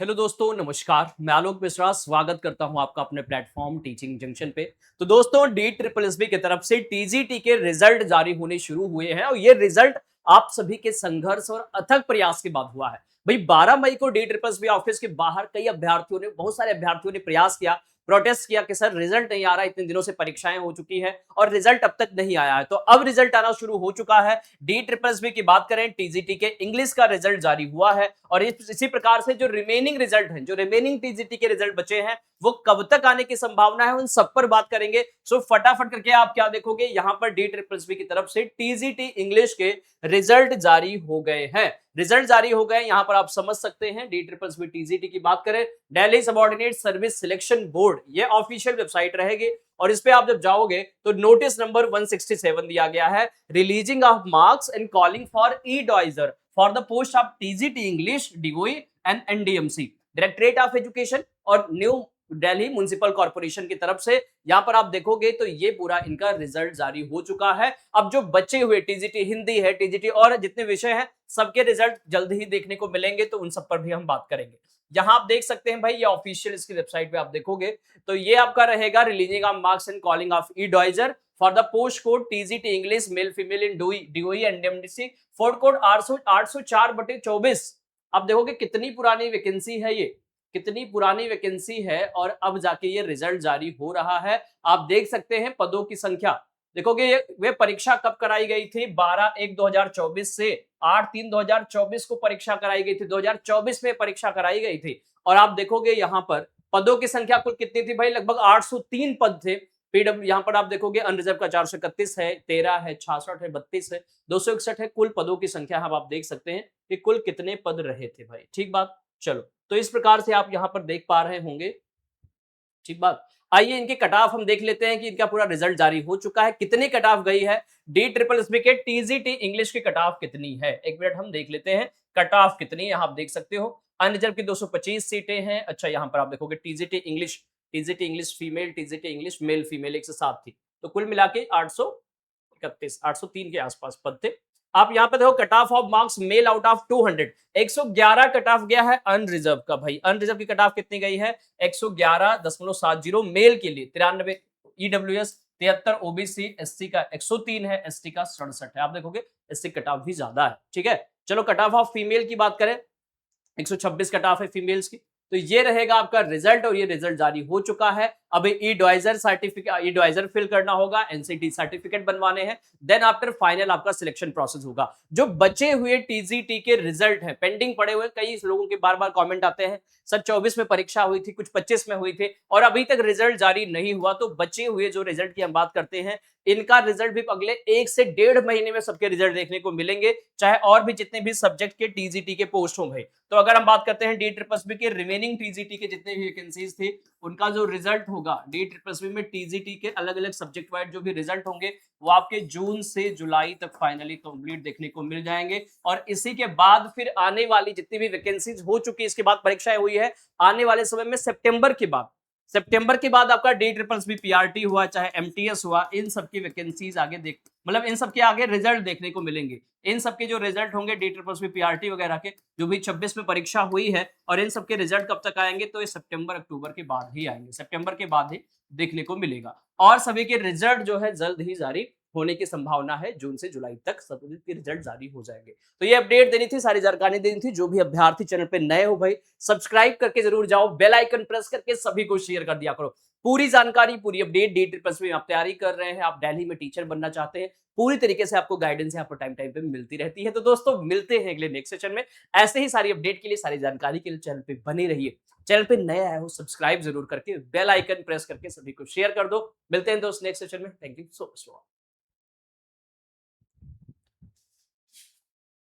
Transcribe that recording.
Hello दोस्तों, नमस्कार। मैं आलोक मिश्रा स्वागत करता हूं आपका अपने प्लेटफॉर्म टीचिंग जंक्शन पे। तो दोस्तों, डी ट्रिपल एस बी की तरफ से टीजीटी के रिजल्ट जारी होने शुरू हुए हैं और ये रिजल्ट आप सभी के संघर्ष और अथक प्रयास के बाद हुआ है। भाई 12 मई को D triple S B office के बाहर बहुत सारे अभ्यर्थियों ने प्रयास किया, प्रोटेस्ट किया कि सर रिजल्ट नहीं आ रहा, इतने दिनों से परीक्षाएं हो चुकी है और रिजल्ट अब तक नहीं आया है। तो अब रिजल्ट आना शुरू हो चुका है। डी ट्रिपल एस बी की बात करें, टीजीटी के इंग्लिश का रिजल्ट जारी हुआ है और इसी प्रकार से जो रिमेनिंग रिजल्ट हैं, जो रिमेनिंग टीजीटी के रिजल्ट बचे हैं, वो कब तक आने की संभावना है, उन सब पर बात करेंगे। सो फटाफट करके आप क्या देखोगे, यहां पर डी ट्रिपल एस बी की तरफ से टीजीटी इंग्लिश के रिजल्ट जारी हो गए हैं। रिजल्ट जारी हो गए, यहां पर आप समझ सकते हैं। D triple S B TGT की बात करें, Delhi subordinate service selection board, ये ऑफिशियल वेबसाइट रहेगी और इस पे आप जब जाओगे तो नोटिस नंबर 167 दिया गया है, releasing of marks and calling for e dossier for the post of TGT English DOE and NDMC, directorate of education और न्यू दिल्ली म्युनिसिपल कॉर्पोरेशन की तरफ से। यहां पर आप देखोगे तो ये पूरा इनका रिजल्ट जारी हो चुका है। अब जो बचे हुए टीजीटी हिंदी है, टीजीटी और जितने विषय हैं, सबके रिजल्ट जल्द ही देखने को मिलेंगे, तो उन सब पर भी हम बात करेंगे। यहां आप देख सकते हैं भाई, ये ऑफिशियल इसकी वेबसाइट पे आप देखोगे तो ये आपका रहेगा, releasing of marks and calling of e dossier for the post code TGT English male female in DOE and MDC, fourth code 804/24। अब देखोगे कितनी पुरानी वैकेंसी है ये, कितनी पुरानी वैकेंसी है और अब जाके ये रिजल्ट जारी हो रहा है। आप देख सकते हैं पदों की संख्या, देखोगे ये वे परीक्षा कब कराई गई थी, 12/1/2024 से 8/3/2024 को परीक्षा कराई गई थी, 2024 में परीक्षा कराई गई थी। और आप देखोगे यहाँ पर पदों की संख्या कुल कितनी थी भाई, लगभग 803 पद थे। पीडब्ल्यू यहाँ पर आप देखोगे अनरिजर्व का 431 है, 13 है, 66 है, 32 है, 261 है। कुल पदों की संख्या आप देख सकते हैं कि कुल कितने पद रहे थे भाई। ठीक बात, चलो तो इस प्रकार से आप यहाँ पर देख पा रहे होंगे। ठीक बात, आइए इनके कट ऑफ हम देख लेते हैं कि इनका पूरा रिजल्ट जारी हो चुका है, कितनी कट ऑफ गई है। डी ट्रिपल एस बी के टीजीटी इंग्लिश की कट ऑफ कितनी है, एक मिनट हम देख लेते हैं कट ऑफ कितनी, यहाँ आप देख सकते हो। अनरिजर्व की 225 सीटें हैं। अच्छा, यहाँ पर आप देखोगे TGT English female, TGT English male female 107 थी, तो कुल मिला के 831 803 के आसपास पद थे। आप यहाँ पे देखो cut off marks male out of 200, 111 cut off गया है अनरिजर्व का। भाई अनरिजर्व की कट ऑफ कितनी गई है, 111.70 मेल के लिए, 93 ईडब्ल्यूएस, 73 ओबीसी, एससी का 103 है, एसटी का 67 है। आप देखोगे एससी कट ऑफ भी ज्यादा है। ठीक है, चलो कट ऑफ फीमेल की बात करें, 126 कट ऑफ है फीमेल्स की। तो ये रहेगा आपका रिजल्ट और ये रिजल्ट जारी हो चुका है। अब ई डॉइजर सर्टिफिकेट, ई डॉइजर फिल करना होगा, एनसीटी सर्टिफिकेट बनवाने हैं, देन आफ्टर फाइनल आपका सिलेक्शन प्रोसेस होगा। जो बचे हुए टीजीटी के रिजल्ट हैं, पेंडिंग पड़े हुए, कई लोगों के बार बार कमेंट आते हैं सर 24 में परीक्षा हुई थी, कुछ 25 में हुई थी और अभी तक रिजल्ट जारी नहीं हुआ। तो बचे हुए जो रिजल्ट की हम बात करते हैं, इनका रिजल्ट भी अगले 1 से 1.5 महीने में सबके रिजल्ट देखने को मिलेंगे, चाहे और भी जितने भी सब्जेक्ट के टीजीटी के पोस्ट हों भाई। तो अगर हम बात करते हैं डी ट्रिपल एस बी के रिमेनिंग टीजीटी के जितने भी वैकेंसीज थी, उनका जो रिजल्ट होगा डी ट्रिपल एस बी में टीजीटी के अलग अलग सब्जेक्ट वाइज जो भी रिजल्ट होंगे, वो आपके जून से जुलाई तक फाइनली कंप्लीट देखने को मिल जाएंगे। और इसी के बाद फिर आने वाली जितनी भी वैकेंसीज हो चुकी, इसके बाद परीक्षाएं हुई है, आने वाले समय में सितंबर के बाद आपका D triple S B PRT हुआ, चाहे एमटीएस हुआ, इन सबकी वैकेंसीज आगे देख, मतलब इन सबके आगे रिजल्ट देखने को मिलेंगे। इन सबके जो रिजल्ट होंगे D triple S B PRT वगैरह के, जो भी 26 में परीक्षा हुई है, और इन सबके रिजल्ट कब तक आएंगे, तो ये सितंबर अक्टूबर के बाद ही आएंगे, सितंबर के बाद ही देखने को मिलेगा। और सभी के रिजल्ट जो है जल्द ही जारी होने की संभावना है, जून से जुलाई तक सभी के रिजल्ट जारी हो जाएंगे। तो ये अपडेट देनी थी, सारी जानकारी देनी थी। जो भी अभ्यर्थी चैनल पे नए हो भाई, सब्सक्राइब करके जरूर जाओ, बेल आइकन प्रेस करके सभी को शेयर कर दिया करो। पूरी जानकारी, पूरी update D triple S B में आप तैयारी कर रहे हैं, आप दिल्ली में टीचर बनना चाहते हैं, पूरी तरीके से आपको गाइडेंस यहाँ पर टाइम टाइम पे मिलती रहती है। तो दोस्तों मिलते हैं अगले नेक्स्ट सेशन में। ऐसे ही सारी अपडेट के लिए, सारी जानकारी के लिए चैनल पे बने रहिए। चैनल पे नए आए हो, सब्सक्राइब जरूर करके बेल आइकन प्रेस करके सभी को शेयर कर दो। मिलते हैं दोस्त नेक्स्ट सेशन में। Thank you so much.